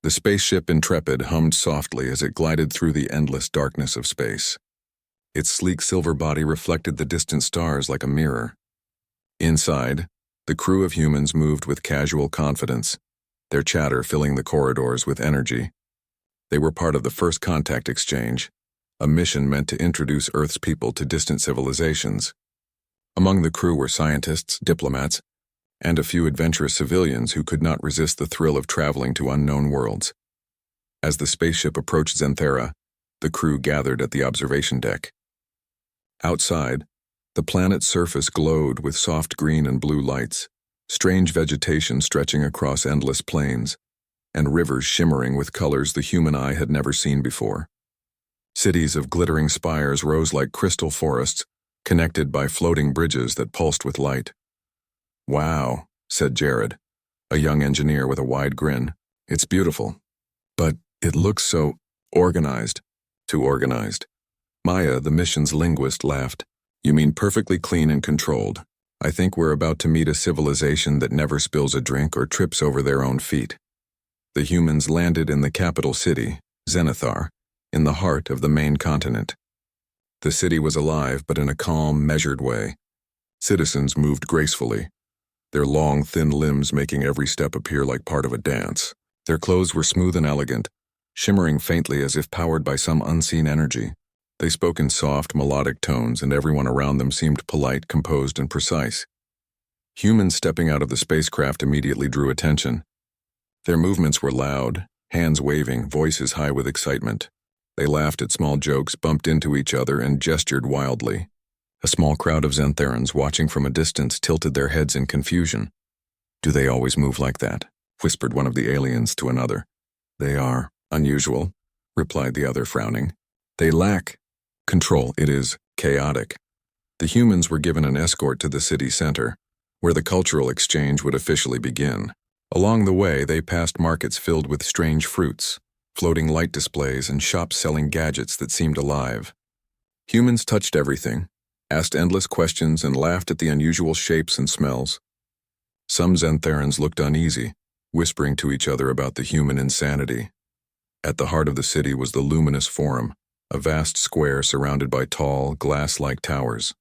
The spaceship Intrepid hummed softly as it glided through the endless darkness of space. Its sleek silver body reflected the distant stars like a mirror. Inside, the crew of humans moved with casual confidence, their chatter filling the corridors with energy. They were part of the First Contact Exchange, a mission meant to introduce Earth's people to distant civilizations. Among the crew were scientists, diplomats, and a few adventurous civilians who could not resist the thrill of traveling to unknown worlds. As the spaceship approached Xanthera, the crew gathered at the observation deck. Outside, the planet's surface glowed with soft green and blue lights, strange vegetation stretching across endless plains, and rivers shimmering with colors the human eye had never seen before. Cities of glittering spires rose like crystal forests, connected by floating bridges that pulsed with light. "Wow," said Jared, a young engineer with a wide grin. "It's beautiful. But it looks so organized." "Too organized." Maya, the mission's linguist, laughed. "You mean perfectly clean and controlled. I think we're about to meet a civilization that never spills a drink or trips over their own feet." The humans landed in the capital city, Zenithar, in the heart of the main continent. The city was alive, but in a calm, measured way. Citizens moved gracefully, their long, thin limbs making every step appear like part of a dance. Their clothes were smooth and elegant, shimmering faintly as if powered by some unseen energy. They spoke in soft, melodic tones, and everyone around them seemed polite, composed, and precise. Humans stepping out of the spacecraft immediately drew attention. Their movements were loud, hands waving, voices high with excitement. They laughed at small jokes, bumped into each other, and gestured wildly. A small crowd of Xantherans watching from a distance tilted their heads in confusion. "Do they always move like that?" whispered one of the aliens to another. "They are unusual," replied the other, frowning. "They lack control. It is chaotic." The humans were given an escort to the city center, where the cultural exchange would officially begin. Along the way, they passed markets filled with strange fruits, floating light displays, and shops selling gadgets that seemed alive. Humans touched everything, asked endless questions, and laughed at the unusual shapes and smells. Some Xantherans looked uneasy, whispering to each other about the human insanity. At the heart of the city was the luminous Forum, a vast square surrounded by tall, glass-like towers.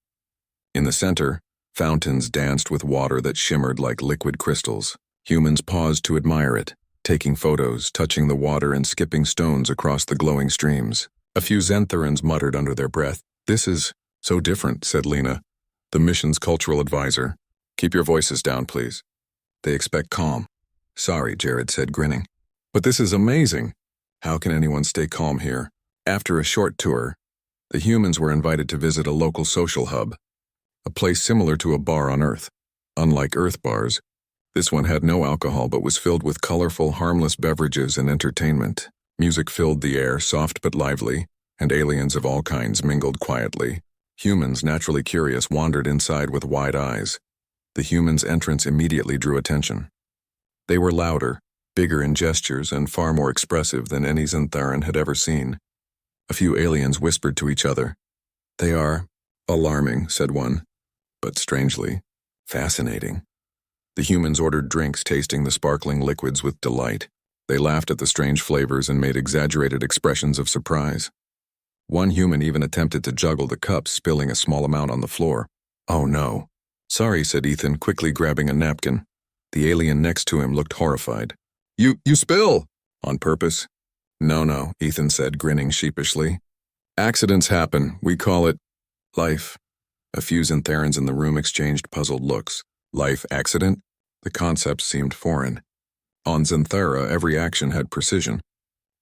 In the center, fountains danced with water that shimmered like liquid crystals. Humans paused to admire it, taking photos, touching the water, and skipping stones across the glowing streams. A few Xantherans muttered under their breath. "This is so different," said Lena, the mission's cultural advisor. "Keep your voices down, please. They expect calm." "Sorry," Jared said, grinning. "But this is amazing. How can anyone stay calm here?" After a short tour, the humans were invited to visit a local social hub, a place similar to a bar on Earth. Unlike Earth bars, this one had no alcohol but was filled with colorful, harmless beverages and entertainment. Music filled the air, soft but lively, and aliens of all kinds mingled quietly. Humans, naturally curious, wandered inside with wide eyes. The humans' entrance immediately drew attention. They were louder, bigger in gestures, and far more expressive than any Xantheran had ever seen. A few aliens whispered to each other. "They are alarming," said one, "but strangely fascinating." The humans ordered drinks, tasting the sparkling liquids with delight. They laughed at the strange flavors and made exaggerated expressions of surprise. One human even attempted to juggle the cups, spilling a small amount on the floor. "Oh no." "Sorry," said Ethan, quickly grabbing a napkin. The alien next to him looked horrified. You spill!" "On purpose?" No, Ethan said, grinning sheepishly. "Accidents happen. We call it life." A few Xantherans in the room exchanged puzzled looks. Life accident? The concept seemed foreign. On Xanthera, every action had precision.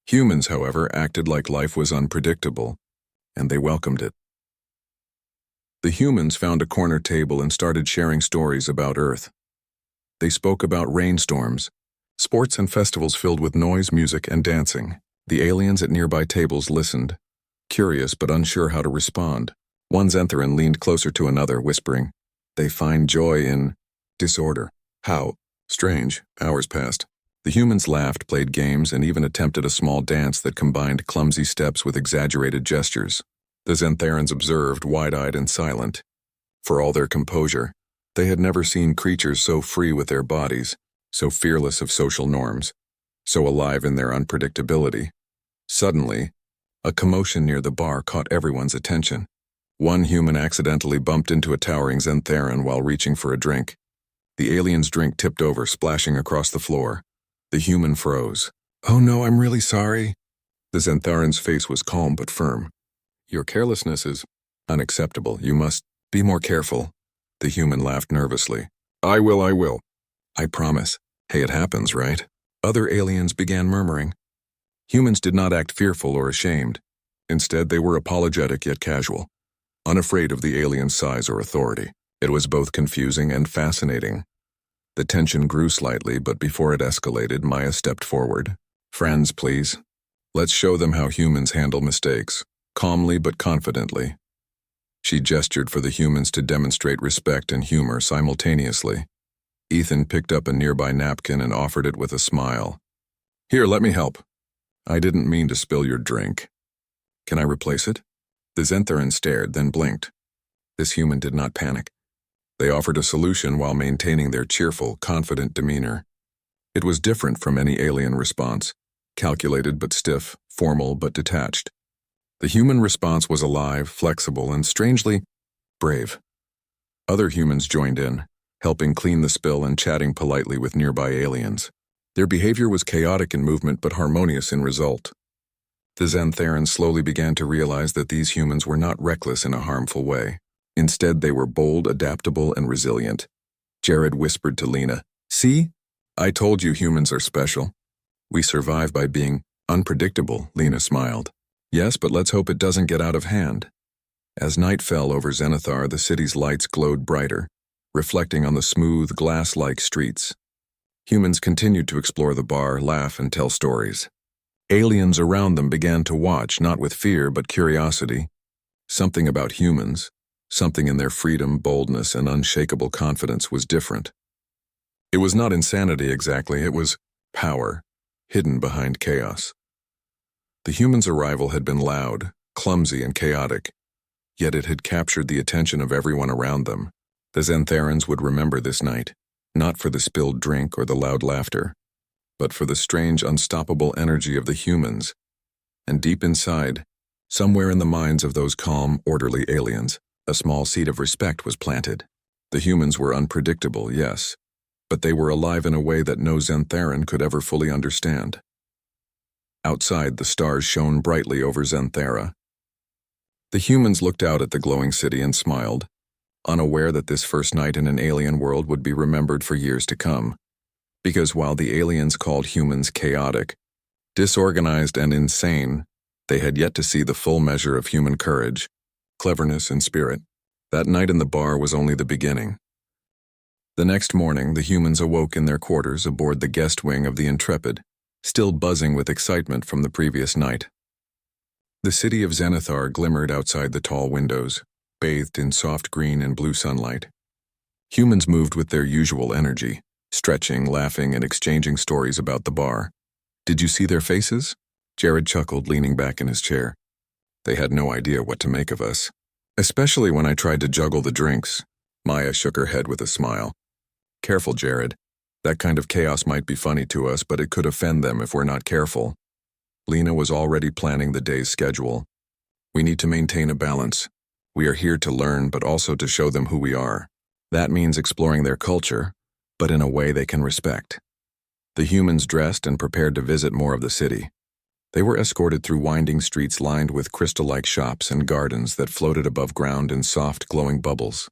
Humans, however, acted like life was unpredictable, and they welcomed it. The humans found a corner table and started sharing stories about Earth. They spoke about rainstorms, sports and festivals filled with noise, music, and dancing. The aliens at nearby tables listened, curious but unsure how to respond. One Xantheran leaned closer to another, whispering, "They find joy in disorder." "How strange." Hours passed. The humans laughed, played games, and even attempted a small dance that combined clumsy steps with exaggerated gestures. The Xantherans observed, wide-eyed and silent. For all their composure, they had never seen creatures so free with their bodies, so fearless of social norms. so alive in their unpredictability. Suddenly, a commotion near the bar caught everyone's attention. One human accidentally bumped into a towering Xantheran while reaching for a drink. The alien's drink tipped over, splashing across the floor. The human froze. "Oh no, I'm really sorry." The Xantheran's face was calm but firm. "Your carelessness is unacceptable. You must be more careful." The human laughed nervously. I will. I promise." "Hey, it happens, right?" Other aliens began murmuring. Humans did not act fearful or ashamed. Instead, they were apologetic yet casual, unafraid of the alien's size or authority. It was both confusing and fascinating. The tension grew slightly, but before it escalated, Maya stepped forward. "Friends, please. Let's show them how humans handle mistakes, calmly but confidently." She gestured for the humans to demonstrate respect and humor simultaneously. Ethan picked up a nearby napkin and offered it with a smile. "Here, let me help. I didn't mean to spill your drink. Can I replace it?" The Xantheran stared, then blinked. This human did not panic. They offered a solution while maintaining their cheerful, confident demeanor. It was different from any alien response, calculated but stiff, formal but detached. The human response was alive, flexible, and strangely brave. Other humans joined in, helping clean the spill and chatting politely with nearby aliens. Their behavior was chaotic in movement but harmonious in result. The Xantherans slowly began to realize that these humans were not reckless in a harmful way. Instead, they were bold, adaptable, and resilient. Jared whispered to Lena, "See? I told you humans are special." "We survive by being unpredictable," Lena smiled. "Yes, but let's hope it doesn't get out of hand." As night fell over Zenithar, the city's lights glowed brighter, reflecting on the smooth, glass-like streets. Humans continued to explore the bar, laugh, and tell stories. Aliens around them began to watch, not with fear but curiosity. Something about humans, something in their freedom, boldness, and unshakable confidence was different. It was not insanity exactly, it was power, hidden behind chaos. The humans' arrival had been loud, clumsy, and chaotic, yet it had captured the attention of everyone around them. The Xantherans would remember this night, not for the spilled drink or the loud laughter, but for the strange, unstoppable energy of the humans. And deep inside, somewhere in the minds of those calm, orderly aliens, a small seed of respect was planted. The humans were unpredictable, yes, but they were alive in a way that no Xantheran could ever fully understand. Outside, the stars shone brightly over Xanthera. The humans looked out at the glowing city and smiled, unaware that this first night in an alien world would be remembered for years to come. Because while the aliens called humans chaotic, disorganized, and insane, they had yet to see the full measure of human courage, cleverness, and spirit. That night in the bar was only the beginning. The next morning, the humans awoke in their quarters aboard the guest wing of the Intrepid, still buzzing with excitement from the previous night. The city of Zenithar glimmered outside the tall windows, bathed in soft green and blue sunlight. Humans moved with their usual energy, stretching, laughing, and exchanging stories about the bar. "Did you see their faces?" Jared chuckled, leaning back in his chair. "They had no idea what to make of us. Especially when I tried to juggle the drinks." Maya shook her head with a smile. "Careful, Jared. That kind of chaos might be funny to us, but it could offend them if we're not careful." Lena was already planning the day's schedule. "We need to maintain a balance. We are here to learn, but also to show them who we are. That means exploring their culture, but in a way they can respect." The humans dressed and prepared to visit more of the city. They were escorted through winding streets lined with crystal-like shops and gardens that floated above ground in soft, glowing bubbles.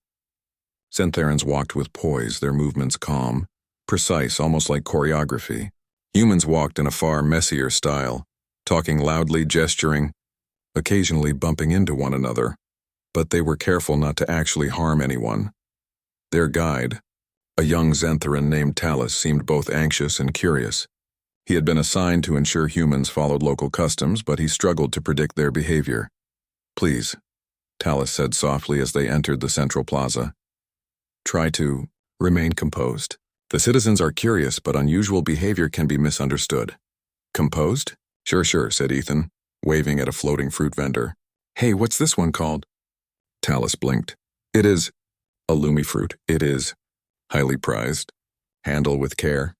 Xantherans walked with poise, their movements calm, precise, almost like choreography. Humans walked in a far messier style, talking loudly, gesturing, occasionally bumping into one another, but they were careful not to actually harm anyone. Their guide, a young Xantheran named Talus, seemed both anxious and curious. He had been assigned to ensure humans followed local customs, but he struggled to predict their behavior. "Please," Talus said softly as they entered the central plaza. "Try to remain composed. The citizens are curious, but unusual behavior can be misunderstood." "Composed? Sure, said Ethan, waving at a floating fruit vendor. "Hey, what's this one called?" Talus blinked. "It is a lumifruit. It is highly prized. Handle with care."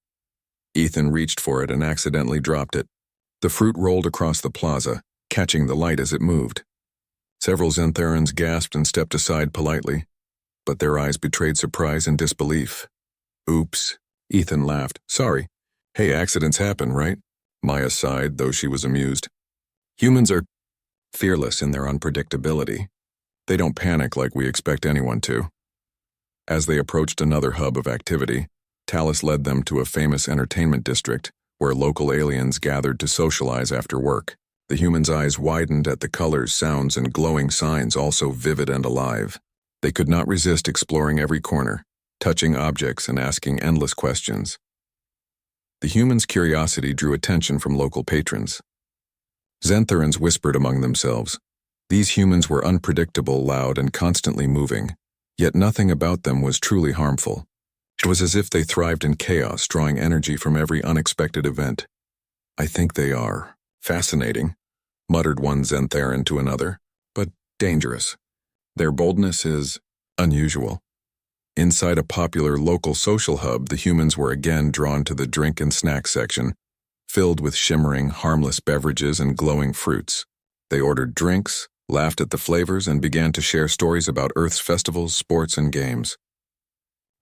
Ethan reached for it and accidentally dropped it. The fruit rolled across the plaza, catching the light as it moved. Several Xantharans gasped and stepped aside politely, but their eyes betrayed surprise and disbelief. Oops, Ethan laughed. Sorry. Hey, accidents happen, right? Maya sighed, though she was amused. Humans are fearless in their unpredictability. They don't panic like we expect anyone to. As they approached another hub of activity, Talus led them to a famous entertainment district where local aliens gathered to socialize after work. The humans' eyes widened at the colors, sounds, and glowing signs, all so vivid and alive. They could not resist exploring every corner, touching objects and asking endless questions. The humans' curiosity drew attention from local patrons. Xantharans whispered among themselves. These humans were unpredictable, loud, and constantly moving, yet nothing about them was truly harmful. It was as if they thrived in chaos, drawing energy from every unexpected event. I think they are fascinating, muttered one Xantharan to another, but dangerous. Their boldness is unusual. Inside a popular local social hub, the humans were again drawn to the drink and snack section, filled with shimmering, harmless beverages and glowing fruits. They ordered drinks, laughed at the flavors, and began to share stories about Earth's festivals, sports, and games.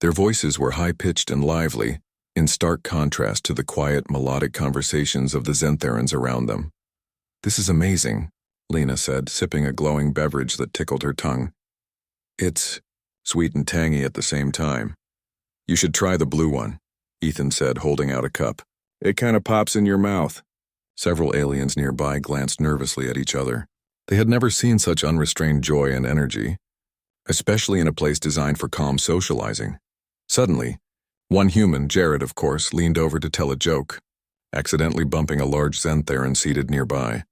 Their voices were high-pitched and lively, in stark contrast to the quiet, melodic conversations of the Xantharans around them. This is amazing, Lena said, sipping a glowing beverage that tickled her tongue. It's sweet and tangy at the same time. You should try the blue one, Ethan said, holding out a cup. It kind of pops in your mouth. Several aliens nearby glanced nervously at each other. They had never seen such unrestrained joy and energy, especially in a place designed for calm socializing. Suddenly, one human, Jared of course, leaned over to tell a joke, accidentally bumping a large Xantharan seated nearby.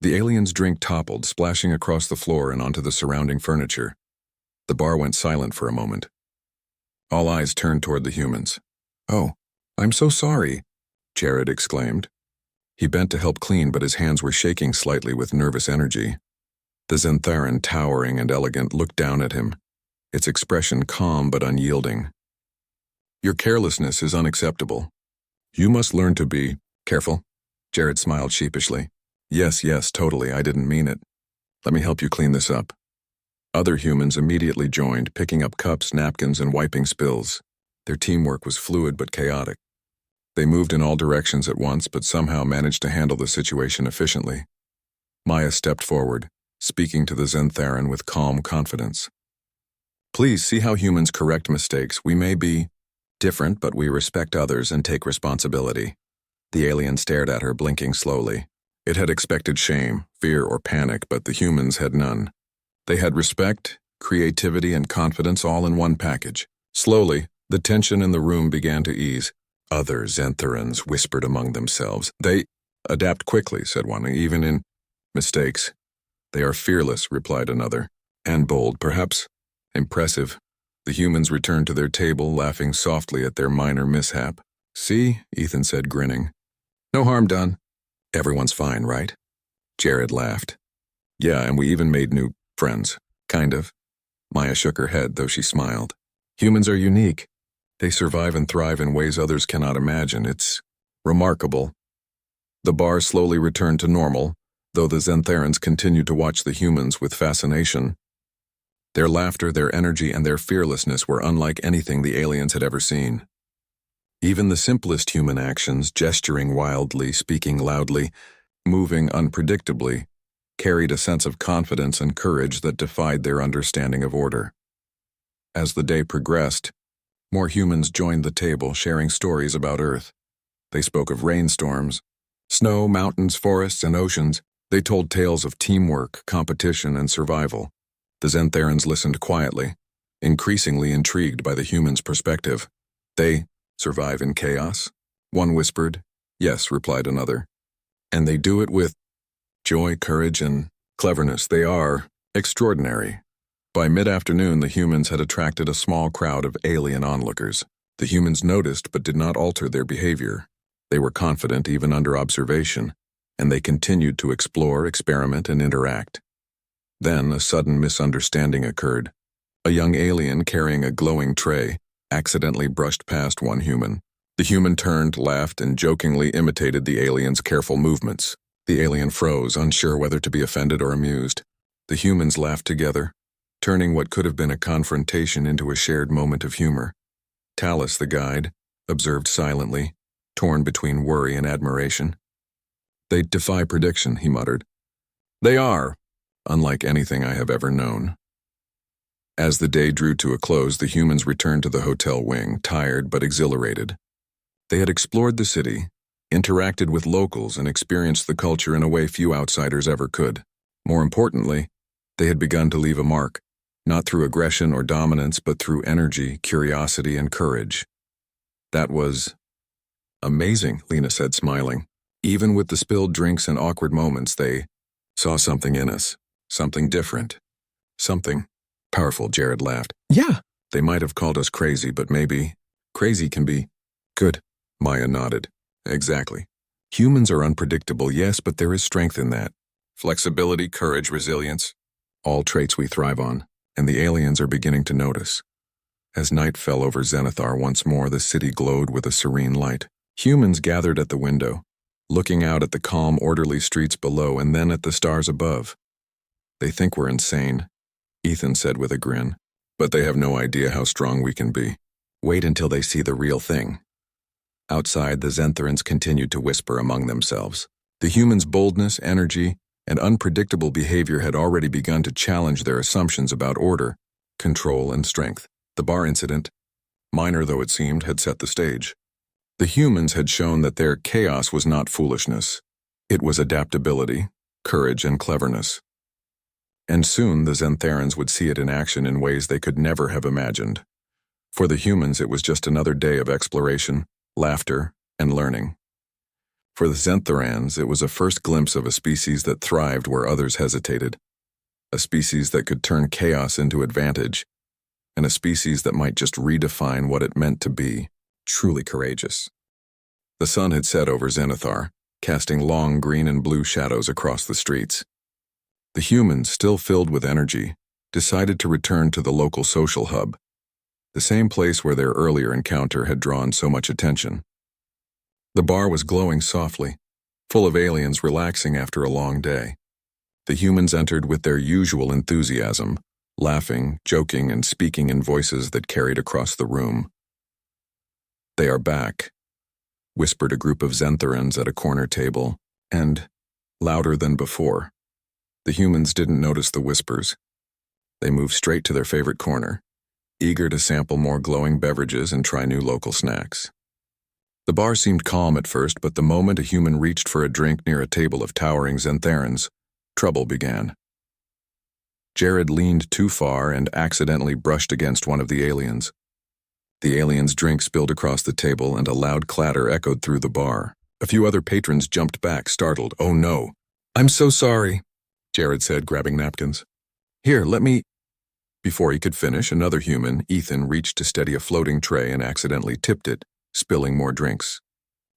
The alien's drink toppled, splashing across the floor and onto the surrounding furniture. The bar went silent for a moment. All eyes turned toward the humans. Oh, I'm so sorry, Jared exclaimed. He bent to help clean, but his hands were shaking slightly with nervous energy. The Xantharan, towering and elegant, looked down at him, its expression calm but unyielding. Your carelessness is unacceptable. You must learn to be careful. Jared smiled sheepishly. Yes, totally, I didn't mean it. Let me help you clean this up. Other humans immediately joined, picking up cups, napkins, and wiping spills. Their teamwork was fluid but chaotic. They moved in all directions at once, but somehow managed to handle the situation efficiently. Maya stepped forward, speaking to the Xantharan with calm confidence. Please see how humans correct mistakes. We may be different, but we respect others and take responsibility. The alien stared at her, blinking slowly. It had expected shame, fear, or panic, but the humans had none. They had respect, creativity, and confidence all in one package. Slowly, the tension in the room began to ease. Other Xantharans whispered among themselves. They adapt quickly, said one, even in mistakes. They are fearless, replied another. And bold, perhaps. Impressive. The humans returned to their table, laughing softly at their minor mishap. See, Ethan said, grinning. No harm done. Everyone's fine, right? Jared laughed. Yeah, and we even made new friends. Kind of. Maya shook her head, though she smiled. Humans are unique. They survive and thrive in ways others cannot imagine. It's remarkable. The bar slowly returned to normal, though the Xantharans continued to watch the humans with fascination. Their laughter, their energy, and their fearlessness were unlike anything the aliens had ever seen. Even the simplest human actions, gesturing wildly, speaking loudly, moving unpredictably, carried a sense of confidence and courage that defied their understanding of order. As the day progressed, more humans joined the table, sharing stories about Earth. They spoke of rainstorms, snow, mountains, forests, and oceans. They told tales of teamwork, competition, and survival. The Xantharans listened quietly, increasingly intrigued by the humans' perspective. They survive in chaos? One whispered. Yes, replied another. And they do it with joy, courage, and cleverness. They are extraordinary. By mid-afternoon, the humans had attracted a small crowd of alien onlookers. The humans noticed but did not alter their behavior. They were confident even under observation, and they continued to explore, experiment, and interact. Then a sudden misunderstanding occurred. A young alien carrying a glowing tray accidentally brushed past one human. The The human turned, laughed, and jokingly imitated the alien's careful movements. The alien froze, unsure whether to be offended or amused. The humans laughed together, turning what could have been a confrontation into a shared moment of humor. Talus, the guide, observed silently, torn between worry and admiration. "They defy prediction," he muttered. "They are, unlike anything I have ever known." As the day drew to a close, the humans returned to the hotel wing, tired but exhilarated. They had explored the city, interacted with locals, and experienced the culture in a way few outsiders ever could. More importantly, they had begun to leave a mark, not through aggression or dominance, but through energy, curiosity, and courage. "That was amazing," Lena said, smiling. "Even with the spilled drinks and awkward moments, they saw something in us, something different, something powerful," Jared laughed. "Yeah." "They might have called us crazy, but maybe crazy can be good," Maya nodded. "Exactly. Humans are unpredictable, yes, but there is strength in that. Flexibility, courage, resilience, all traits we thrive on, and the aliens are beginning to notice." As night fell over Zenithar once more, the city glowed with a serene light. Humans gathered at the window, looking out at the calm, orderly streets below and then at the stars above. "They think we're insane," Ethan said with a grin, "but they have no idea how strong we can be. Wait until they see the real thing." Outside, the Zentharans continued to whisper among themselves. The humans' boldness, energy, and unpredictable behavior had already begun to challenge their assumptions about order, control, and strength. The bar incident, minor though it seemed, had set the stage. The humans had shown that their chaos was not foolishness. It was adaptability, courage, and cleverness. And soon the Zentharans would see it in action in ways they could never have imagined. For the humans, it was just another day of exploration, laughter, and learning. For the Zentharans, it was a first glimpse of a species that thrived where others hesitated, a species that could turn chaos into advantage, and a species that might just redefine what it meant to be truly courageous. The sun had set over Zenithar, casting long green and blue shadows across the streets. The humans, still filled with energy, decided to return to the local social hub, the same place where their earlier encounter had drawn so much attention. The bar was glowing softly, full of aliens relaxing after a long day. The humans entered with their usual enthusiasm, laughing, joking, and speaking in voices that carried across the room. "They are back," whispered a group of Zentharans at a corner table, and, louder than before. The humans didn't notice the whispers. They moved straight to their favorite corner, eager to sample more glowing beverages and try new local snacks. The bar seemed calm at first, but the moment a human reached for a drink near a table of towering Zentharans, trouble began. Jared leaned too far and accidentally brushed against one of the aliens. The alien's drink spilled across the table and a loud clatter echoed through the bar. A few other patrons jumped back, startled. "Oh no." "I'm so sorry," Jared said, grabbing napkins. "Here, let me—" Before he could finish, another human, Ethan, reached to steady a floating tray and accidentally tipped it, spilling more drinks.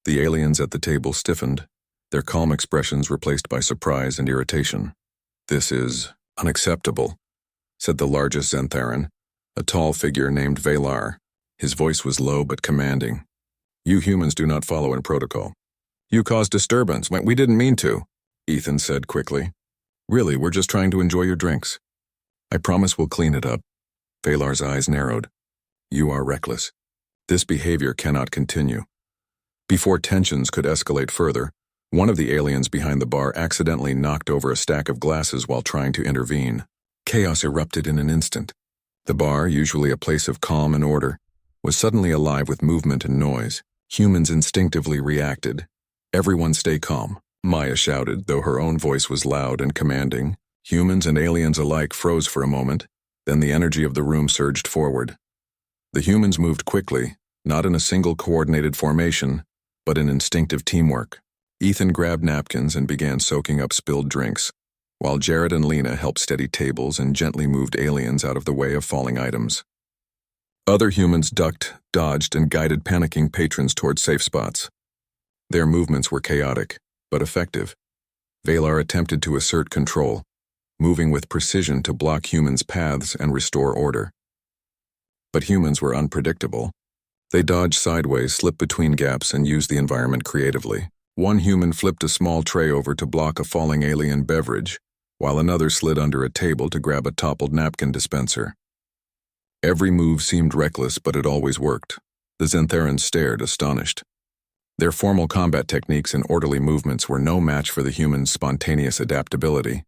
The aliens at the table stiffened, their calm expressions replaced by surprise and irritation. "This is unacceptable," said the largest Zentharan, a tall figure named Valar. His voice was low but commanding. "You humans do not follow in protocol. You caused disturbance when we didn't mean to," Ethan said quickly. "Really, we're just trying to enjoy your drinks. I promise we'll clean it up." Valar's eyes narrowed. "You are reckless. This behavior cannot continue." Before tensions could escalate further, one of the aliens behind the bar accidentally knocked over a stack of glasses while trying to intervene. Chaos erupted in an instant. The bar, usually a place of calm and order, was suddenly alive with movement and noise. Humans instinctively reacted. "Everyone stay calm," Maya shouted, though her own voice was loud and commanding. Humans and aliens alike froze for a moment, then the energy of the room surged forward. The humans moved quickly, not in a single coordinated formation, but in instinctive teamwork. Ethan grabbed napkins and began soaking up spilled drinks, while Jared and Lena helped steady tables and gently moved aliens out of the way of falling items. Other humans ducked, dodged, and guided panicking patrons toward safe spots. Their movements were chaotic, but effective. Valar attempted to assert control, moving with precision to block humans' paths and restore order. But humans were unpredictable. They dodged sideways, slipped between gaps, and used the environment creatively. One human flipped a small tray over to block a falling alien beverage, while another slid under a table to grab a toppled napkin dispenser. Every move seemed reckless, but it always worked. The Xantharans stared, astonished. Their formal combat techniques and orderly movements were no match for the humans' spontaneous adaptability.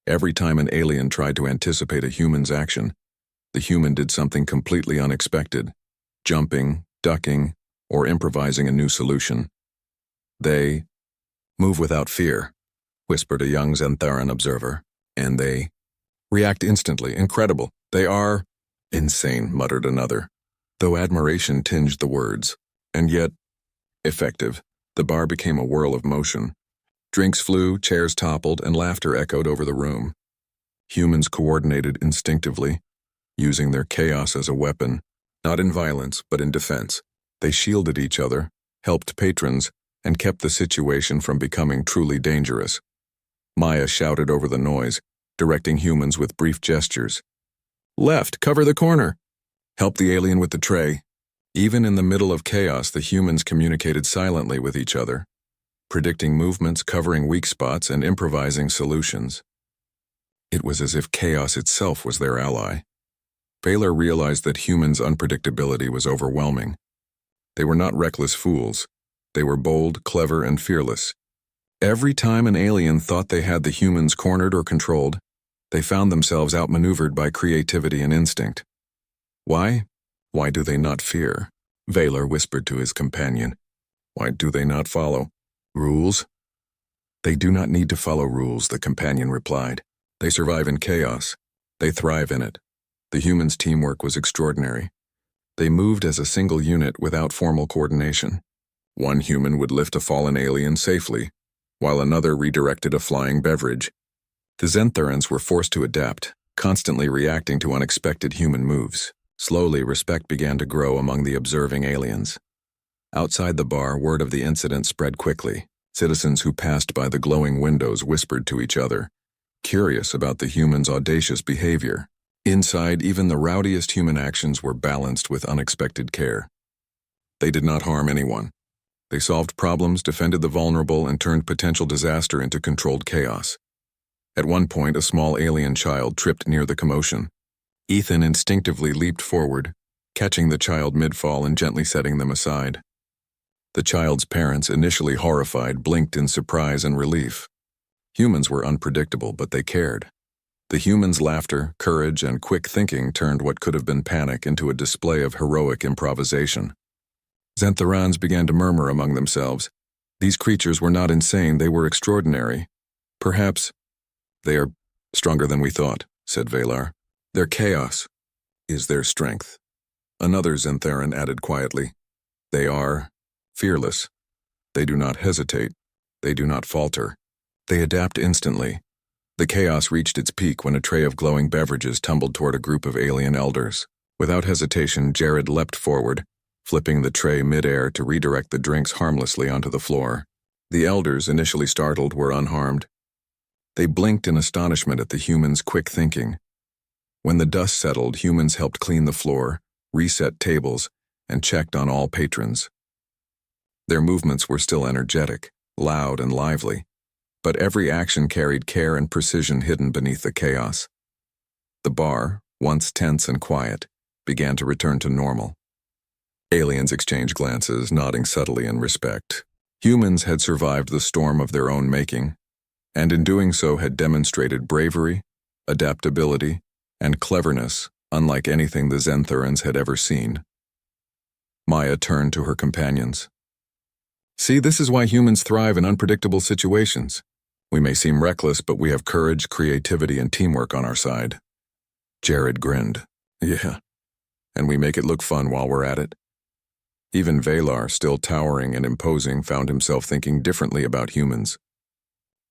Every time an alien tried to anticipate a human's action, the human did something completely unexpected, jumping, ducking, or improvising a new solution. They move without fear, whispered a young Xantharan observer, and they react instantly. Incredible. They are insane, muttered another, though admiration tinged the words. And yet, effective. The bar became a whirl of motion. Drinks flew, chairs toppled, and laughter echoed over the room. Humans coordinated instinctively, using their chaos as a weapon, not in violence, but in defense. They shielded each other, helped patrons, and kept the situation from becoming truly dangerous. Maya shouted over the noise, directing humans with brief gestures. Left, cover the corner. Help the alien with the tray. Even in the middle of chaos, the humans communicated silently with each other, predicting movements, covering weak spots, and improvising solutions. It was as if chaos itself was their ally. Baylor realized that humans' unpredictability was overwhelming. They were not reckless fools. They were bold, clever, and fearless. Every time an alien thought they had the humans cornered or controlled, they found themselves outmaneuvered by creativity and instinct. Why? Why do they not fear? Baylor whispered to his companion. Why do they not follow? Rules? They do not need to follow rules, the companion replied. They survive in chaos. They thrive in it. The humans' teamwork was extraordinary. They moved as a single unit without formal coordination. One human would lift a fallen alien safely, while another redirected a flying beverage. The Xantharans were forced to adapt, constantly reacting to unexpected human moves. Slowly, respect began to grow among the observing aliens. Outside the bar, word of the incident spread quickly. Citizens who passed by the glowing windows whispered to each other, curious about the humans' audacious behavior. Inside, even the rowdiest human actions were balanced with unexpected care. They did not harm anyone. They solved problems, defended the vulnerable, and turned potential disaster into controlled chaos. At one point, a small alien child tripped near the commotion. Ethan instinctively leaped forward, catching the child mid-fall and gently setting them aside. The child's parents, initially horrified, blinked in surprise and relief. Humans were unpredictable, but they cared. The humans' laughter, courage, and quick thinking turned what could have been panic into a display of heroic improvisation. Xantharans began to murmur among themselves. These creatures were not insane, they were extraordinary. Perhaps they are stronger than we thought, said Valar. Their chaos is their strength. Another Xantharan added quietly. They are fearless. They do not hesitate. They do not falter. They adapt instantly. The chaos reached its peak when a tray of glowing beverages tumbled toward a group of alien elders. Without hesitation, Jared leapt forward, flipping the tray mid-air to redirect the drinks harmlessly onto the floor. The elders, initially startled, were unharmed. They blinked in astonishment at the humans' quick thinking. When the dust settled, humans helped clean the floor, reset tables, and checked on all patrons. Their movements were still energetic, loud, and lively, but every action carried care and precision hidden beneath the chaos. The bar, once tense and quiet, began to return to normal. Aliens exchanged glances, nodding subtly in respect. Humans had survived the storm of their own making, and in doing so had demonstrated bravery, adaptability, and cleverness unlike anything the Xantharans had ever seen. Maya turned to her companions. See, this is why humans thrive in unpredictable situations. We may seem reckless, but we have courage, creativity, and teamwork on our side. Jared grinned. Yeah, and we make it look fun while we're at it. Even Valar, still towering and imposing, found himself thinking differently about humans.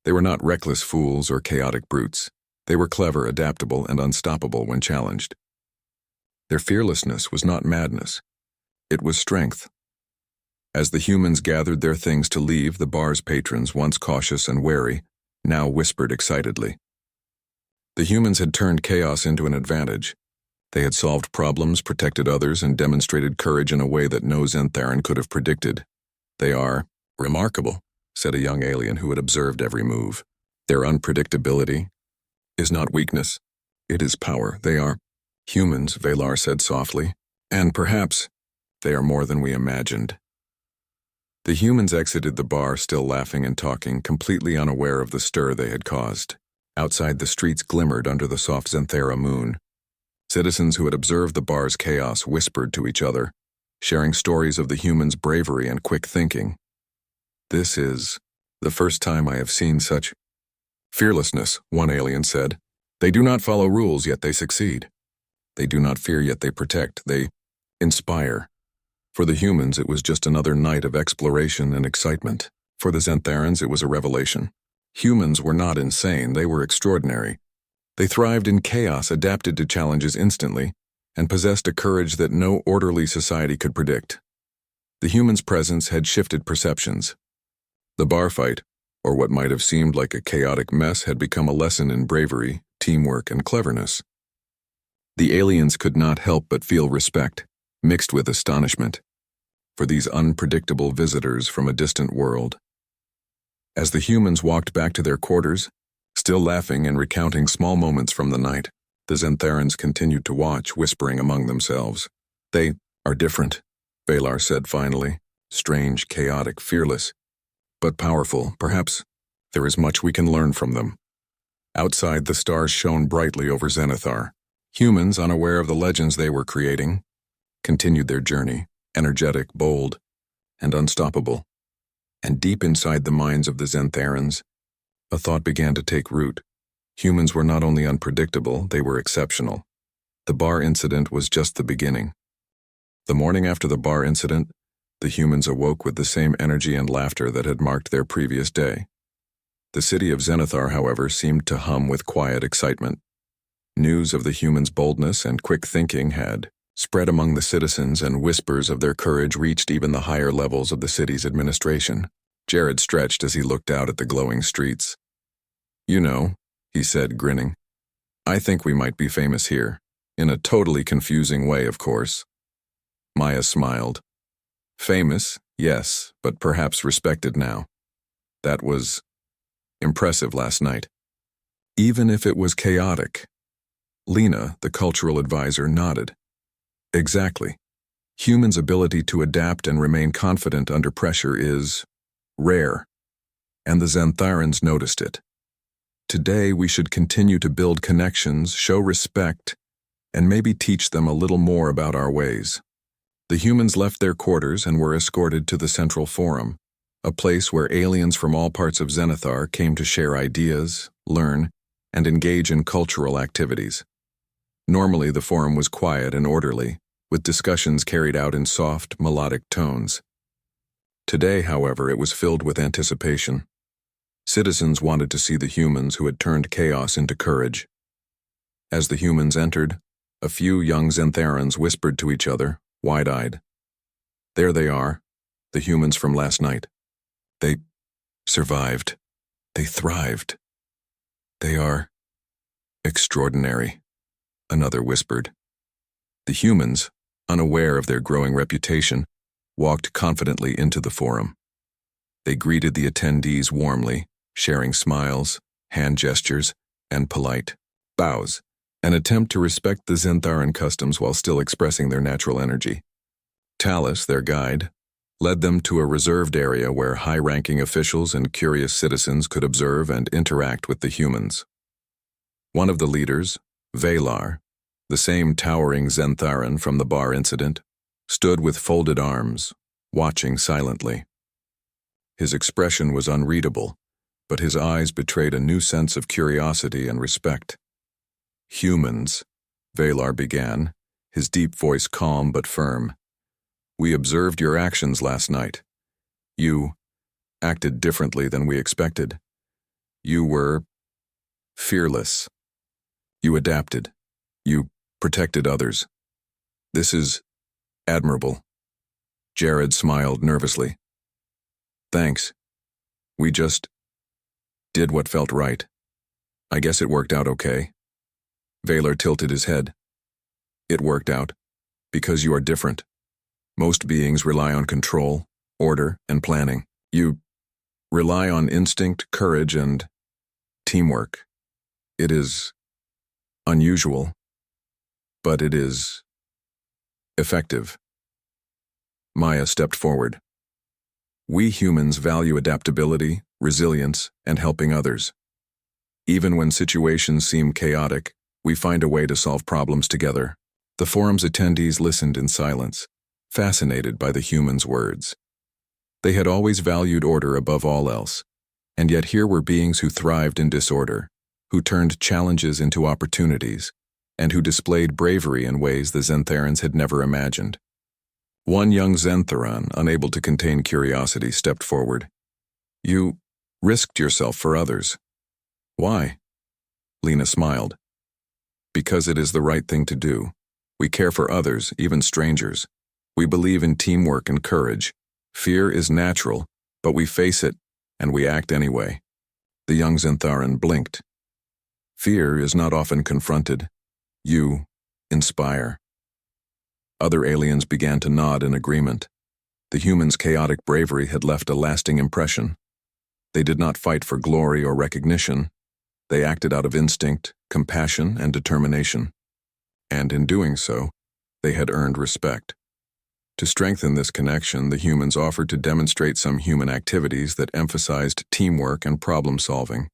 They were not reckless fools or chaotic brutes. They were clever, adaptable, and unstoppable when challenged. Their fearlessness was not madness. It was strength. As the humans gathered their things to leave, the bar's patrons, once cautious and wary, now whispered excitedly. The humans had turned chaos into an advantage. They had solved problems, protected others, and demonstrated courage in a way that no Xantharan could have predicted. They are remarkable, said a young alien who had observed every move. Their unpredictability is not weakness. It is power. They are humans, Valar said softly, and perhaps they are more than we imagined. The humans exited the bar, still laughing and talking, completely unaware of the stir they had caused. Outside, the streets glimmered under the soft Xanthara moon. Citizens who had observed the bar's chaos whispered to each other, sharing stories of the humans' bravery and quick thinking. This is the first time I have seen such fearlessness, one alien said. They do not follow rules, yet they succeed. They do not fear, yet they protect. They inspire. For the humans, it was just another night of exploration and excitement. For the Xantharans, it was a revelation. Humans were not insane, they were extraordinary. They thrived in chaos, adapted to challenges instantly, and possessed a courage that no orderly society could predict. The humans' presence had shifted perceptions. The bar fight, or what might have seemed like a chaotic mess, had become a lesson in bravery, teamwork, and cleverness. The aliens could not help but feel respect, mixed with astonishment, for these unpredictable visitors from a distant world. As the humans walked back to their quarters, still laughing and recounting small moments from the night, the Xantharans continued to watch, whispering among themselves. They are different, Valar said finally, strange, chaotic, fearless, but powerful. Perhaps there is much we can learn from them. Outside, the stars shone brightly over Zenithar. Humans, unaware of the legends they were creating, continued their journey, energetic, bold, and unstoppable. And deep inside the minds of the Xantharans, a thought began to take root. Humans were not only unpredictable, they were exceptional. The bar incident was just the beginning. The morning after the bar incident, the humans awoke with the same energy and laughter that had marked their previous day. The city of Zenithar, however, seemed to hum with quiet excitement. News of the humans' boldness and quick thinking had spread among the citizens, and whispers of their courage reached even the higher levels of the city's administration. Jared stretched as he looked out at the glowing streets. You know, he said, grinning, I think we might be famous here. In a totally confusing way, of course. Maya smiled. Famous, yes, but perhaps respected now. That was impressive last night. Even if it was chaotic. Lena, the cultural advisor, nodded. Exactly. Humans' ability to adapt and remain confident under pressure is rare, and the Xantharans noticed it. Today we should continue to build connections, show respect, and maybe teach them a little more about our ways. The humans left their quarters and were escorted to the Central Forum, a place where aliens from all parts of Zenithar came to share ideas, learn, and engage in cultural activities. Normally, the forum was quiet and orderly, with discussions carried out in soft, melodic tones. Today, however, it was filled with anticipation. Citizens wanted to see the humans who had turned chaos into courage. As the humans entered, a few young Xantharans whispered to each other, wide-eyed. There they are, the humans from last night. They survived. They thrived. They are extraordinary, another whispered. The humans, unaware of their growing reputation, walked confidently into the forum. They greeted the attendees warmly, sharing smiles, hand gestures, and polite bows, an attempt to respect the Xantharan customs while still expressing their natural energy. Talus, their guide, led them to a reserved area where high-ranking officials and curious citizens could observe and interact with the humans. One of the leaders, Valar, the same towering Xantharan from the bar incident, stood with folded arms, watching silently. His expression was unreadable, but his eyes betrayed a new sense of curiosity and respect. Humans, Valar began, his deep voice calm but firm. We observed your actions last night. You acted differently than we expected. You were fearless. You adapted. You protected others. This is admirable. Jared smiled nervously. Thanks. We just did what felt right. I guess it worked out okay. Valar tilted his head. It worked out. Because you are different. Most beings rely on control, order, and planning. You rely on instinct, courage, and teamwork. It is unusual, but it is effective. Maya stepped forward. We humans value adaptability, resilience, and helping others. Even when situations seem chaotic, we find a way to solve problems together. The forum's attendees listened in silence, fascinated by the humans' words. They had always valued order above all else, and yet here were beings who thrived in disorder, who turned challenges into opportunities, and who displayed bravery in ways the Xantharans had never imagined. One young Xantharan, unable to contain curiosity, stepped forward. You risked yourself for others. Why? Lena smiled. Because it is the right thing to do. We care for others, even strangers. We believe in teamwork and courage. Fear is natural, but we face it, and we act anyway. The young Xantharan blinked. Fear is not often confronted. You inspire. Other aliens began to nod in agreement. The humans' chaotic bravery had left a lasting impression. They did not fight for glory or recognition. They acted out of instinct, compassion, and determination. And in doing so, they had earned respect. To strengthen this connection, the humans offered to demonstrate some human activities that emphasized teamwork and problem-solving.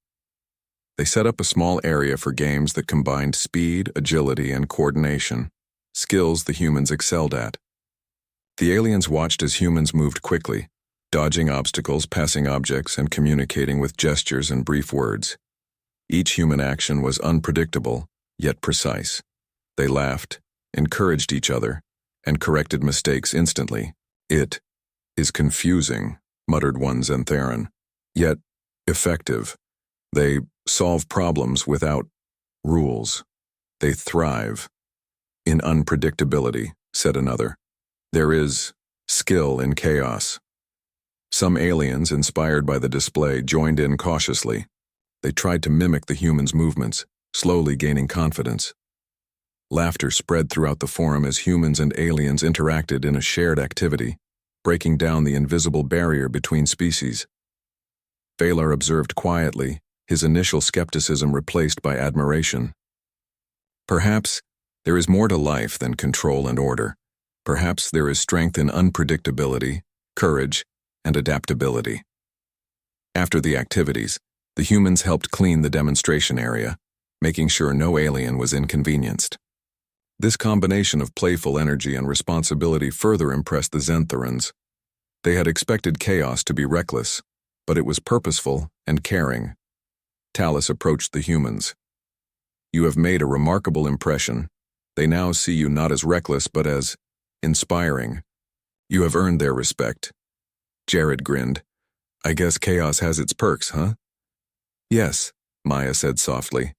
They set up a small area for games that combined speed, agility, and coordination, skills the humans excelled at. The aliens watched as humans moved quickly, dodging obstacles, passing objects, and communicating with gestures and brief words. Each human action was unpredictable, yet precise. They laughed, encouraged each other, and corrected mistakes instantly. It is confusing, muttered one Xantharan, yet effective. They solve problems without rules. They thrive in unpredictability, said another. There is skill in chaos. Some aliens, inspired by the display, joined in cautiously. They tried to mimic the humans' movements, slowly gaining confidence. Laughter spread throughout the forum as humans and aliens interacted in a shared activity, breaking down the invisible barrier between species. Valar observed quietly, his initial skepticism replaced by admiration. Perhaps there is more to life than control and order. Perhaps there is strength in unpredictability, courage, and adaptability. After the activities, the humans helped clean the demonstration area, making sure no alien was inconvenienced. This combination of playful energy and responsibility further impressed the Xantharans. They had expected chaos to be reckless, but it was purposeful and caring. Talus approached the humans. You have made a remarkable impression. They now see you not as reckless but as inspiring. You have earned their respect. Jared grinned. I guess chaos has its perks, huh? Yes, Maya said softly.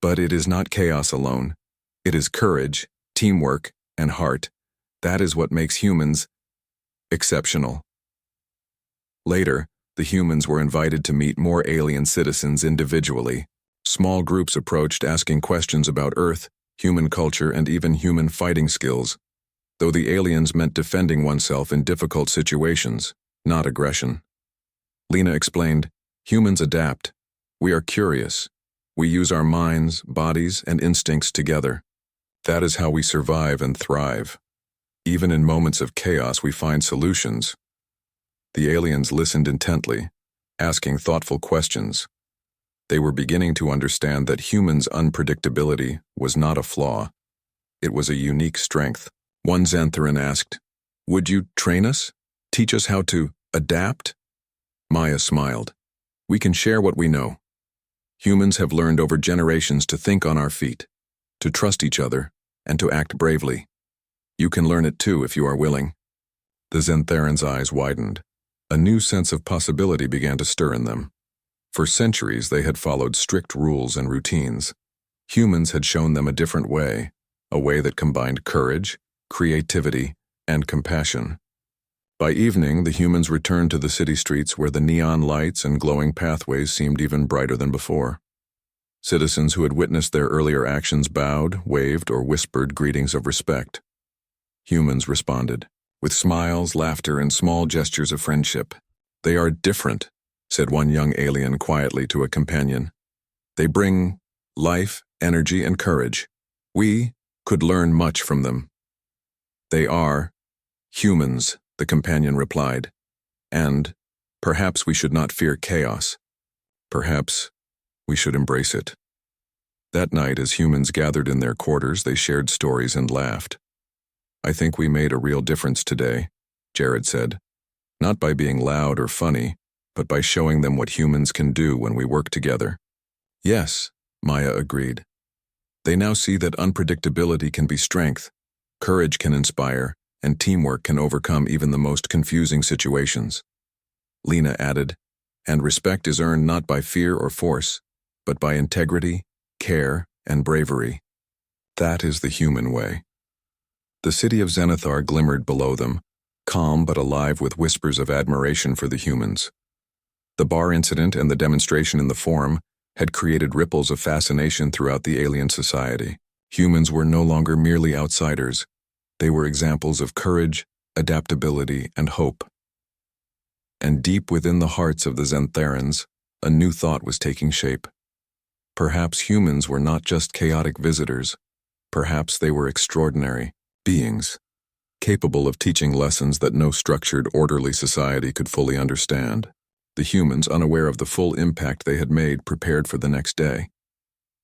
But it is not chaos alone. It is courage, teamwork, and heart. That is what makes humans exceptional. Later, the humans were invited to meet more alien citizens individually. Small groups approached asking questions about Earth, human culture, and even human fighting skills, though the aliens meant defending oneself in difficult situations, not aggression. Lena explained, humans adapt. We are curious. We use our minds, bodies, and instincts together. That is how we survive and thrive. Even in moments of chaos, we find solutions. The aliens listened intently, asking thoughtful questions. They were beginning to understand that humans' unpredictability was not a flaw. It was a unique strength. One Xantharan asked, Would you train us? Teach us how to adapt? Maya smiled. We can share what we know. Humans have learned over generations to think on our feet, to trust each other, and to act bravely. You can learn it too if you are willing. The Xantharan's eyes widened. A new sense of possibility began to stir in them. For centuries they had followed strict rules and routines. Humans had shown them a different way, a way that combined courage, creativity, and compassion. By evening, the humans returned to the city streets where the neon lights and glowing pathways seemed even brighter than before. Citizens who had witnessed their earlier actions bowed, waved, or whispered greetings of respect. Humans responded, with smiles, laughter, and small gestures of friendship. "They are different," said one young alien quietly to a companion. "They bring life, energy, and courage. We could learn much from them." "They are humans," the companion replied. "And perhaps we should not fear chaos. Perhaps we should embrace it." That night, as humans gathered in their quarters, they shared stories and laughed. "I think we made a real difference today," Jared said. "Not by being loud or funny, but by showing them what humans can do when we work together." "Yes," Maya agreed. "They now see that unpredictability can be strength, courage can inspire, and teamwork can overcome even the most confusing situations." Lena added, "And respect is earned not by fear or force, but by integrity, care, and bravery. That is the human way." The city of Zenithar glimmered below them, calm but alive with whispers of admiration for the humans. The bar incident and the demonstration in the Forum had created ripples of fascination throughout the alien society. Humans were no longer merely outsiders. They were examples of courage, adaptability, and hope. And deep within the hearts of the Zentharans, a new thought was taking shape. Perhaps humans were not just chaotic visitors. Perhaps they were extraordinary beings, capable of teaching lessons that no structured, orderly society could fully understand. The humans, unaware of the full impact they had made, prepared for the next day.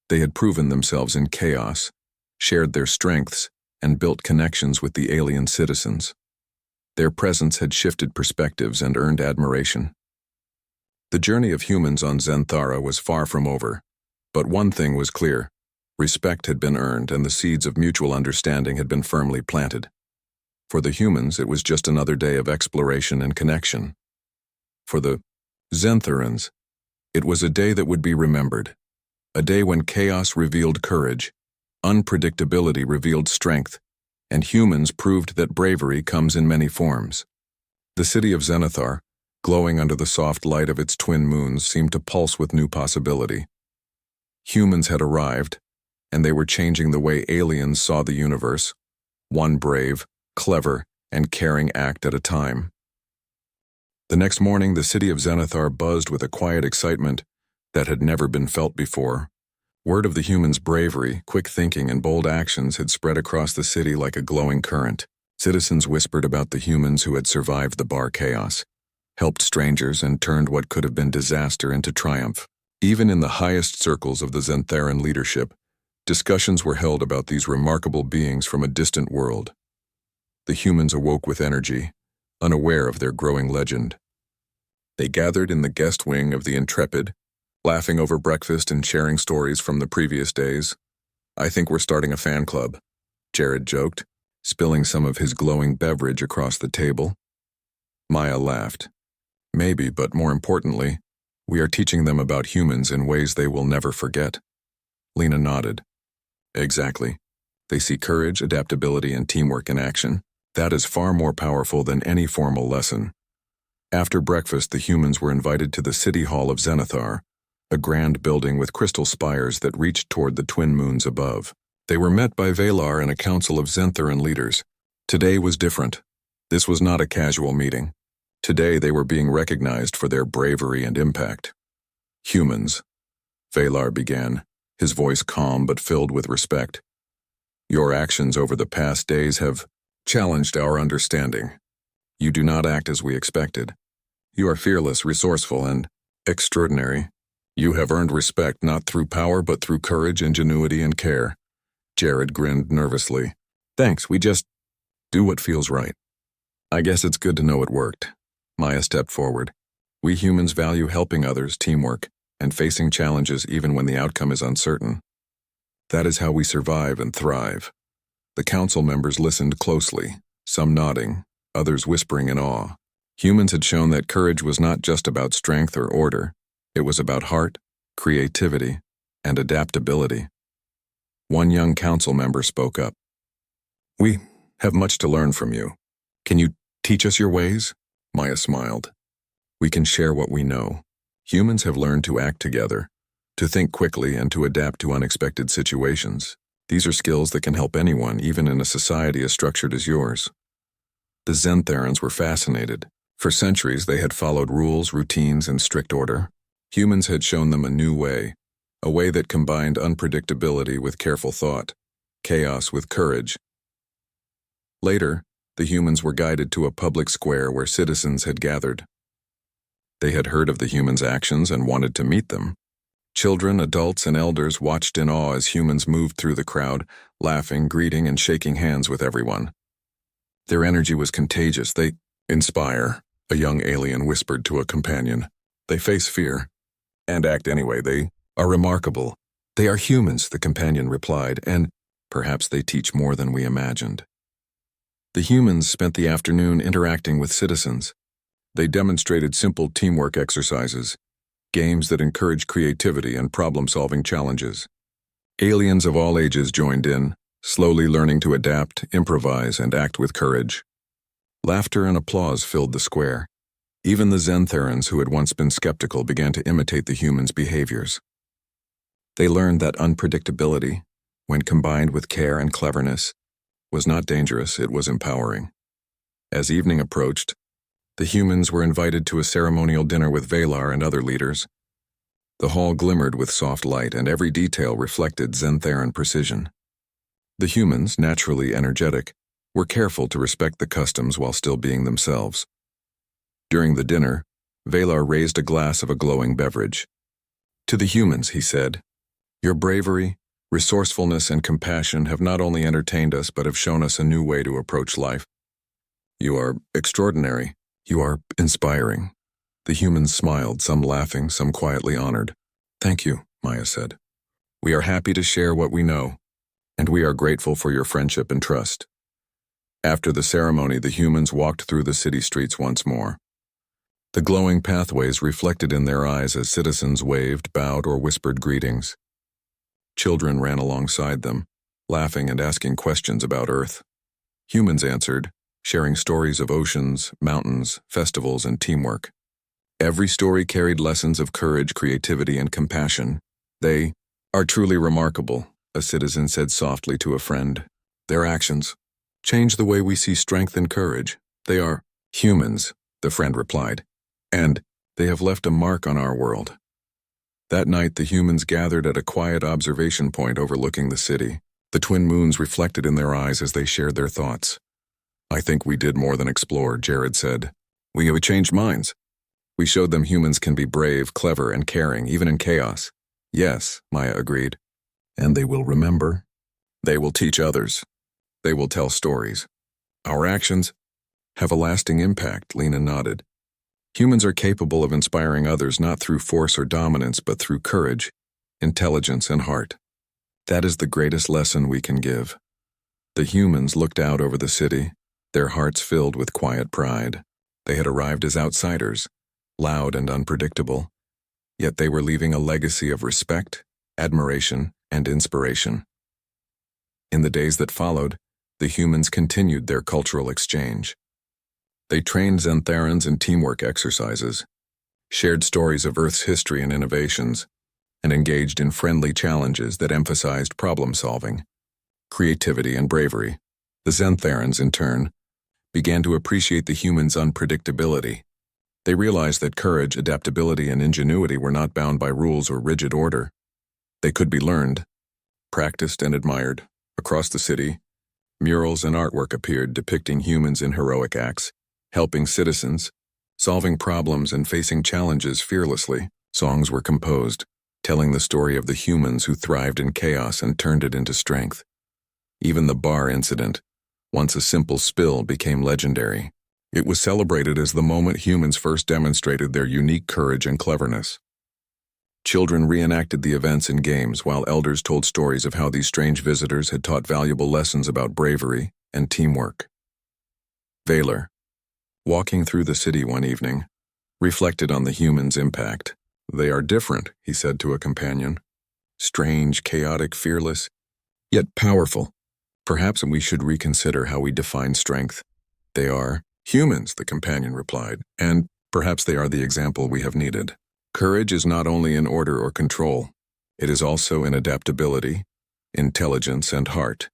They had proven themselves in chaos, shared their strengths, and built connections with the alien citizens. Their presence had shifted perspectives and earned admiration. The journey of humans on Zenthara was far from over, but one thing was clear: respect had been earned and the seeds of mutual understanding had been firmly planted. For the humans, it was just another day of exploration and connection. For the Zentharans, it was a day that would be remembered, a day when chaos revealed courage, unpredictability revealed strength, and humans proved that bravery comes in many forms. The city of Zenithar, glowing under the soft light of its twin moons, seemed to pulse with new possibility. Humans had arrived, and they were changing the way aliens saw the universe, one brave, clever, and caring act at a time. The next morning, the city of Zenithar buzzed with a quiet excitement that had never been felt before. Word of the humans' bravery, quick thinking, and bold actions had spread across the city like a glowing current. Citizens whispered about the humans who had survived the bar chaos, helped strangers, and turned what could have been disaster into triumph. Even in the highest circles of the Zentharan leadership, discussions were held about these remarkable beings from a distant world. The humans awoke with energy, unaware of their growing legend. They gathered in the guest wing of the Intrepid, laughing over breakfast and sharing stories from the previous days. "I think we're starting a fan club," Jared joked, spilling some of his glowing beverage across the table. Maya laughed. "Maybe, but more importantly, we are teaching them about humans in ways they will never forget." Lena nodded. "Exactly. They see courage, adaptability, and teamwork in action. That is far more powerful than any formal lesson." After breakfast, the humans were invited to the City Hall of Zenithar, a grand building with crystal spires that reached toward the twin moons above. They were met by Valar and a council of Zentharan leaders. Today was different. This was not a casual meeting. Today they were being recognized for their bravery and impact. "Humans," Valar began, his voice calm but filled with respect. "Your actions over the past days have challenged our understanding. You do not act as we expected. You are fearless, resourceful, and extraordinary. You have earned respect not through power but through courage, ingenuity, and care." Jared grinned nervously. "Thanks, we just do what feels right." "I guess it's good to know it worked." Maya stepped forward. "We humans value helping others, teamwork, and facing challenges even when the outcome is uncertain. That is how we survive and thrive." The council members listened closely, some nodding, others whispering in awe. Humans had shown that courage was not just about strength or order. It was about heart, creativity, and adaptability. One young council member spoke up. "We have much to learn from you. Can you teach us your ways?" Maya smiled. "We can share what we know. Humans have learned to act together, to think quickly and to adapt to unexpected situations. These are skills that can help anyone, even in a society as structured as yours. The Xantharans were fascinated. For centuries, they had followed rules, routines, and strict order. Humans had shown them a new way, a way that combined unpredictability with careful thought, chaos with courage. Later, the humans were guided to a public square where citizens had gathered. They had heard of the humans' actions and wanted to meet them. Children, adults, and elders watched in awe as humans moved through the crowd, laughing, greeting, and shaking hands with everyone. Their energy was contagious. They inspire, a young alien whispered to a companion. They face fear and act anyway. They are remarkable. They are humans, the companion replied, and perhaps they teach more than we imagined. The humans spent the afternoon interacting with citizens. They demonstrated simple teamwork exercises, games that encourage creativity and problem-solving challenges. Aliens of all ages joined in, slowly learning to adapt, improvise, and act with courage. Laughter and applause filled the square. Even the Xantharans who had once been skeptical began to imitate the humans' behaviors. They learned that unpredictability, when combined with care and cleverness, was not dangerous, it was empowering. As evening approached, the humans were invited to a ceremonial dinner with Valar and other leaders. The hall glimmered with soft light, and every detail reflected Xantharan precision. The humans, naturally energetic, were careful to respect the customs while still being themselves. During the dinner, Valar raised a glass of a glowing beverage. To the humans, he said, "Your bravery, resourcefulness, and compassion have not only entertained us but have shown us a new way to approach life. You are extraordinary. You are inspiring." The humans smiled, some laughing, some quietly honored. "Thank you," Maya said. "We are happy to share what we know, and we are grateful for your friendship and trust." After the ceremony, the humans walked through the city streets once more. The glowing pathways reflected in their eyes as citizens waved, bowed, or whispered greetings. Children ran alongside them, laughing and asking questions about Earth. Humans answered, sharing stories of oceans, mountains, festivals, and teamwork. Every story carried lessons of courage, creativity, and compassion. "They are truly remarkable," a citizen said softly to a friend. "Their actions change the way we see strength and courage. They are humans," the friend replied, "and they have left a mark on our world." That night, the humans gathered at a quiet observation point overlooking the city. The twin moons reflected in their eyes as they shared their thoughts. "I think we did more than explore," Jared said. "We have changed minds. We showed them humans can be brave, clever, and caring, even in chaos." "Yes," Maya agreed. "And they will remember. They will teach others. They will tell stories. Our actions have a lasting impact," Lena nodded. "Humans are capable of inspiring others not through force or dominance, but through courage, intelligence, and heart. That is the greatest lesson we can give." The humans looked out over the city, their hearts filled with quiet pride. They had arrived as outsiders, loud and unpredictable, yet they were leaving a legacy of respect, admiration, and inspiration. In the days that followed, the humans continued their cultural exchange. They trained Xantharans in teamwork exercises, shared stories of Earth's history and innovations, and engaged in friendly challenges that emphasized problem-solving, creativity, and bravery. The Xantharans, in turn, began to appreciate the humans' unpredictability. They realized that courage, adaptability, and ingenuity were not bound by rules or rigid order. They could be learned, practiced, and admired. Across the city, murals and artwork appeared depicting humans in heroic acts, helping citizens, solving problems, and facing challenges fearlessly. Songs were composed, telling the story of the humans who thrived in chaos and turned it into strength. Even the bar incident, once a simple spill, became legendary. It was celebrated as the moment humans first demonstrated their unique courage and cleverness. Children reenacted the events in games, while elders told stories of how these strange visitors had taught valuable lessons about bravery and teamwork. Valar, walking through the city one evening, reflected on the humans' impact. "They are different," he said to a companion. "Strange, chaotic, fearless, yet powerful. Perhaps we should reconsider how we define strength." "They are humans," the companion replied, "and perhaps they are the example we have needed. Courage is not only in order or control, It is also in adaptability, intelligence, and heart.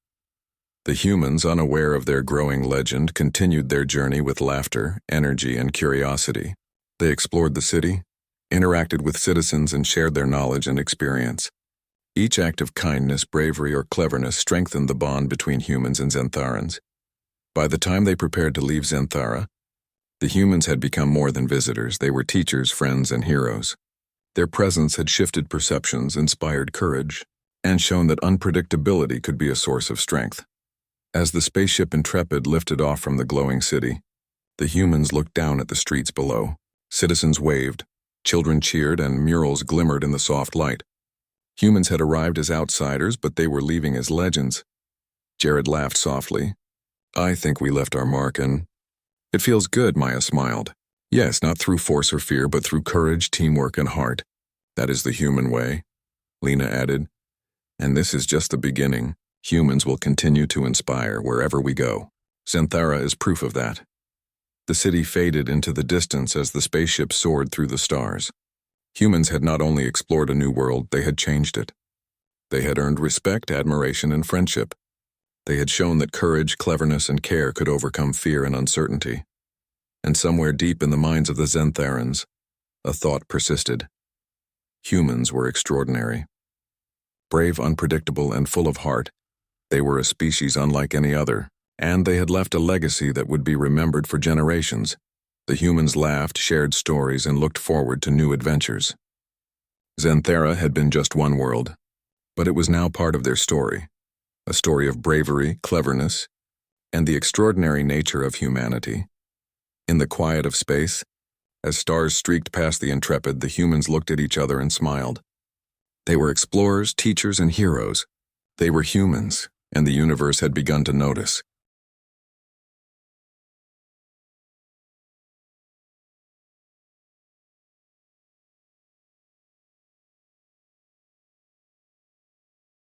The humans, unaware of their growing legend, continued their journey with laughter, energy, and curiosity. They explored the city, interacted with citizens, and shared their knowledge and experience. Each act of kindness, bravery, or cleverness strengthened the bond between humans and Xantharans. By the time they prepared to leave Xanthara, the humans had become more than visitors. They were teachers, friends, and heroes. Their presence had shifted perceptions, inspired courage, and shown that unpredictability could be a source of strength. As the spaceship Intrepid lifted off from the glowing city, the humans looked down at the streets below. Citizens waved, children cheered, and murals glimmered in the soft light. Humans had arrived as outsiders, but they were leaving as legends. Jared laughed softly. "I think we left our mark, and it feels good," Maya smiled. "Yes, not through force or fear, but through courage, teamwork, and heart. That is the human way," Lena added. "And this is just the beginning. Humans will continue to inspire wherever we go. Xanthara is proof of that." The city faded into the distance as the spaceship soared through the stars. Humans had not only explored a new world, they had changed it. They had earned respect, admiration, and friendship. They had shown that courage, cleverness, and care could overcome fear and uncertainty. And somewhere deep in the minds of the Xantharans, a thought persisted. Humans were extraordinary. Brave, unpredictable, and full of heart, they were a species unlike any other, and they had left a legacy that would be remembered for generations. The humans laughed, shared stories, and looked forward to new adventures. Xanthara had been just one world, but it was now part of their story, a story of bravery, cleverness, and the extraordinary nature of humanity. In the quiet of space, as stars streaked past the Intrepid, the humans looked at each other and smiled. They were explorers, teachers, and heroes. They were humans, and the universe had begun to notice.